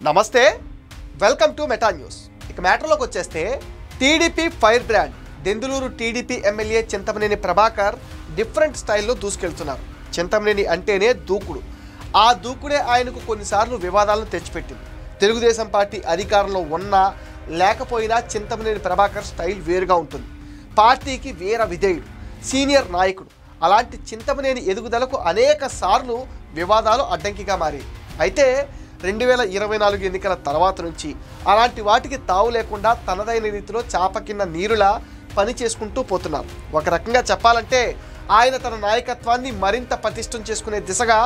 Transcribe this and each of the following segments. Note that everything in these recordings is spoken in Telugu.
నమస్తే, వెల్కమ్ టు మెటా న్యూస్. ఇక మ్యాటర్లోకి వచ్చేస్తే TDP fire brand Denduluru TDP MLA Chintamaneni Prabhakar different స్టైల్లో దూసుకెళ్తున్నారు. చింతమనేని అంటేనే దూకుడు. ఆ దూకుడే ఆయనకు కొన్నిసార్లు వివాదాలను తెచ్చిపెట్టింది. తెలుగుదేశం పార్టీ అధికారంలో ఉన్నా లేకపోయినా చింతమనేని ప్రభాకర్ స్టైల్ వేరుగా ఉంటుంది. పార్టీకి వీర విధేయుడు, సీనియర్ నాయకుడు. అలాంటి చింతమనేని ఎదుగుదలకు అనేక సార్లు వివాదాలు అడ్డంకిగా మారాయి. అయితే 2024 ఎన్నికల తర్వాత నుంచి అలాంటి వాటికి తావు లేకుండా తనదైన రీతిలో చాప కింద నీరులా పని చేసుకుంటూ పోతున్నారు. ఒక రకంగా చెప్పాలంటే ఆయన తన నాయకత్వాన్ని మరింత పటిష్టం చేసుకునే దిశగా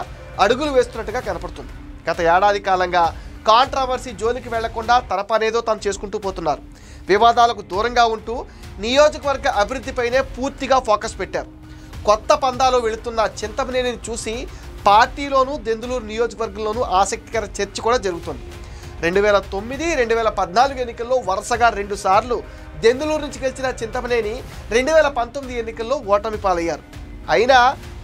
అడుగులు వేస్తున్నట్టుగా కనపడుతుంది. గత ఏడాది కాలంగా కాంట్రావర్సీ జోలికి వెళ్లకుండా తన పనేదో తాను చేసుకుంటూ పోతున్నారు. వివాదాలకు దూరంగా ఉంటూ నియోజకవర్గ అభివృద్ధిపైనే పూర్తిగా ఫోకస్ పెట్టారు. కొత్త పందాలో వెళుతున్న చింతమనేనిని చూసి పార్టీలోనూ దెందులూరు నియోజకవర్గంలోనూ ఆసక్తికర చర్చ కూడా జరుగుతుంది. 2009, 2014 ఎన్నికల్లో వరుసగా 2 సార్లు దెందులూరు నుంచి గెలిచిన చింతమనేని 2019 ఎన్నికల్లో ఓటమి పాలయ్యారు. అయినా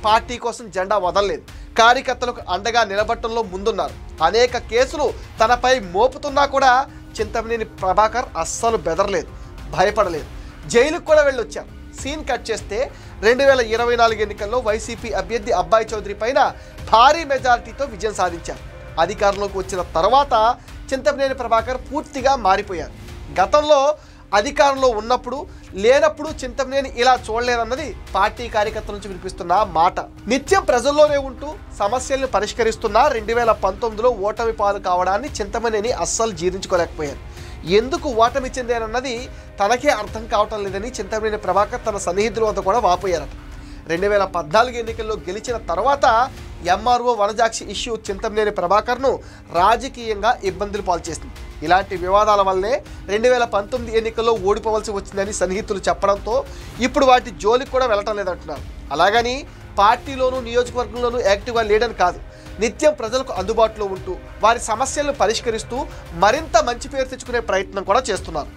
పార్టీ కోసం జెండా వదలలేదు. కార్యకర్తలకు అండగా నిలబట్టడంలో ముందున్నారు. అనేక కేసులు తనపై మోపుతున్నా కూడా చింతమనేని ప్రభాకర్ అస్సలు బెదరలేదు, భయపడలేదు. జైలుకు కూడా వెళ్ళొచ్చారు. సీన్ కట్ చేస్తే 2024 ఎన్నికల్లో వైసీపీ అభ్యర్థి అబ్బాయి చౌదరి పైన భారీ మెజారిటీతో విజయం సాధించారు. అధికారంలోకి వచ్చిన తర్వాత చింతమనేని ప్రభాకర్ పూర్తిగా మారిపోయారు. గతంలో అధికారంలో ఉన్నప్పుడు లేనప్పుడు చింతమనేని ఇలా చూడలేరన్నది పార్టీ కార్యకర్తల నుంచి వినిపిస్తున్న మాట. నిత్యం ప్రజల్లోనే ఉంటూ సమస్యలను పరిష్కరిస్తున్న 2019లో ఓటమి పాలు కావడాన్ని చింతమనేని అస్సలు జీర్ణించుకోలేకపోయారు. ఎందుకు ఓటమి చెందారన్నది తనకే అర్థం కావటం లేదని చింతమనేని ప్రభాకర్ తన సన్నిహితుల వద్ద కూడా వాపోయారట. 2014 ఎన్నికల్లో గెలిచిన తర్వాత ఎంఆర్ఓ వనజాక్షి ఇష్యూ చింతమనేని ప్రభాకర్ను రాజకీయంగా ఇబ్బందులు పాల్చేసింది. ఇలాంటి వివాదాల వల్లే 2019 ఎన్నికల్లో ఓడిపోవలసి వచ్చిందని సన్నిహితులు చెప్పడంతో ఇప్పుడు వాటి జోలికి కూడా వెళ్ళటం లేదంటున్నారు. అలాగని పార్టీలోనూ నియోజకవర్గంలోనూ యాక్టివ్గా లేడని కాదు. నిత్యం ప్రజలకు అందుబాటులో ఉంటూ వారి సమస్యలను పరిష్కరిస్తూ మరింత మంచి పేరు తెచ్చుకునే ప్రయత్నం కూడా చేస్తున్నారు.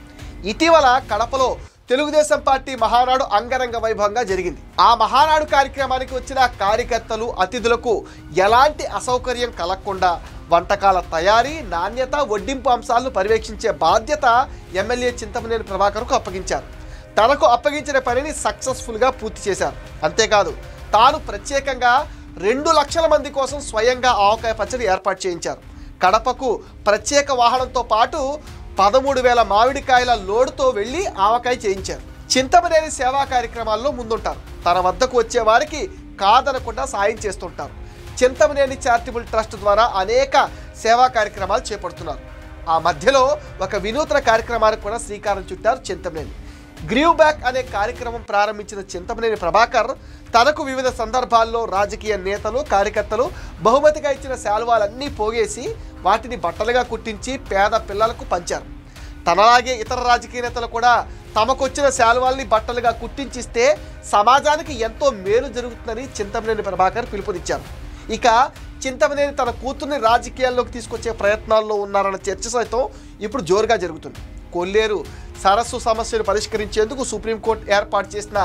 ఇటీవల కడపలో తెలుగుదేశం పార్టీ మహానాడు అంగరంగ వైభవంగా జరిగింది. ఆ మహానాడు కార్యక్రమానికి వచ్చిన కార్యకర్తలు, అతిథులకు ఎలాంటి అసౌకర్యం కలగకుండా వంటకాల తయారీ, నాణ్యత, వడ్డింపు అంశాలను పర్యవేక్షించే బాధ్యత ఎమ్మెల్యే చింతమనేని ప్రభాకర్కు అప్పగించారు. తనకు అప్పగించిన పనిని సక్సెస్ఫుల్గా పూర్తి చేశారు. అంతేకాదు తాను ప్రత్యేకంగా 2 లక్షల మంది కోసం స్వయంగా ఆవకాయ పచ్చడి ఏర్పాటు చేయించారు. కడపకు ప్రత్యేక వాహనంతో పాటు 13,000 మామిడికాయల లోడుతో వెళ్లి ఆవకాయ చేయించారు. చింతమనేని సేవా కార్యక్రమాల్లో ముందుంటారు. తన వద్దకు వచ్చే వారికి కాదనకుండా సాయం చేస్తుంటారు. చింతమనేని చారిటబుల్ ట్రస్ట్ ద్వారా అనేక సేవా కార్యక్రమాలు చేపడుతున్నారు. ఆ మధ్యలో ఒక వినూత్న కార్యక్రమానికి కూడా శ్రీకారం చుట్టారు చింతమనేని. గ్రీవ్ బ్యాక్ అనే కార్యక్రమం ప్రారంభించిన చింతమనేని ప్రభాకర్ తనకు వివిధ సందర్భాల్లో రాజకీయ నేతలు, కార్యకర్తలు బహుమతిగా ఇచ్చిన శాలువాలన్నీ పోగేసి వాటిని బట్టలుగా కుట్టించి పేద పిల్లలకు పంచారు. తనలాగే ఇతర రాజకీయ నేతలు కూడా తమకొచ్చిన శాలువాల్ని బట్టలుగా కుట్టించిస్తే సమాజానికి ఎంతో మేలు జరుగుతుందని చింతమనేని ప్రభాకర్ పిలుపునిచ్చారు. ఇక చింతమనేని తన కూతుర్ని రాజకీయాల్లోకి తీసుకొచ్చే ప్రయత్నాల్లో ఉన్నారన్న చర్చ సైతం ఇప్పుడు జోరుగా జరుగుతుంది. కొల్లేరు సరస్సు సమస్యను పరిష్కరించేందుకు సుప్రీంకోర్టు ఏర్పాటు చేసిన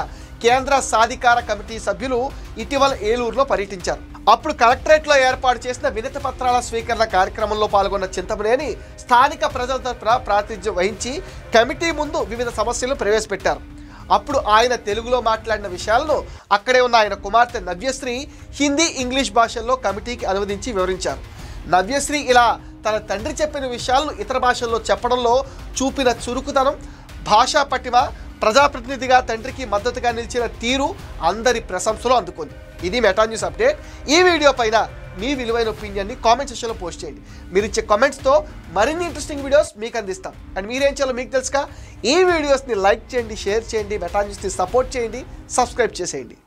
కేంద్ర సాధికార కమిటీ సభ్యులు ఇటీవల ఏలూరులో పర్యటించారు. అప్పుడు కలెక్టరేట్లో ఏర్పాటు చేసిన వినతి పత్రాల స్వీకరణ కార్యక్రమంలో పాల్గొన్న చింతమనేని స్థానిక ప్రజల తరపున ప్రాతినిధ్యం వహించి కమిటీ ముందు వివిధ సమస్యలు ప్రవేశపెట్టారు. అప్పుడు ఆయన తెలుగులో మాట్లాడిన విషయాలను అక్కడే ఉన్న ఆయన కుమార్తె నవ్యశ్రీ హిందీ, ఇంగ్లీష్ భాషల్లో కమిటీకి అనువదించి వివరించారు. నవ్యశ్రీ ఇలా తన తండ్రి చెప్పిన విషయాలను ఇతర భాషల్లో చెప్పడంలో చూపిన చురుకుదనం, భాషా పటిమ, ప్రజాప్రతినిధిగా తండ్రికి మద్దతుగా నిలిచిన తీరు అందరి ప్రశంసలు అందుకుంది. ఇది మెటా న్యూస్ అప్డేట్. ఈ వీడియో పైన మీ విలువైన ఒపీనియన్ని కామెంట్ సెక్షన్లో పోస్ట్ చేయండి. మీరు ఇచ్చే కామెంట్స్తో మరిన్ని ఇంట్రెస్టింగ్ వీడియోస్ మీకు అందిస్తాం. అండ్ మీరేం చేయాలో మీకు తెలుసుగా. ఈ వీడియోస్ని లైక్ చేయండి, షేర్ చేయండి, మెటా న్యూస్ని సపోర్ట్ చేయండి, సబ్స్క్రైబ్ చేసేయండి.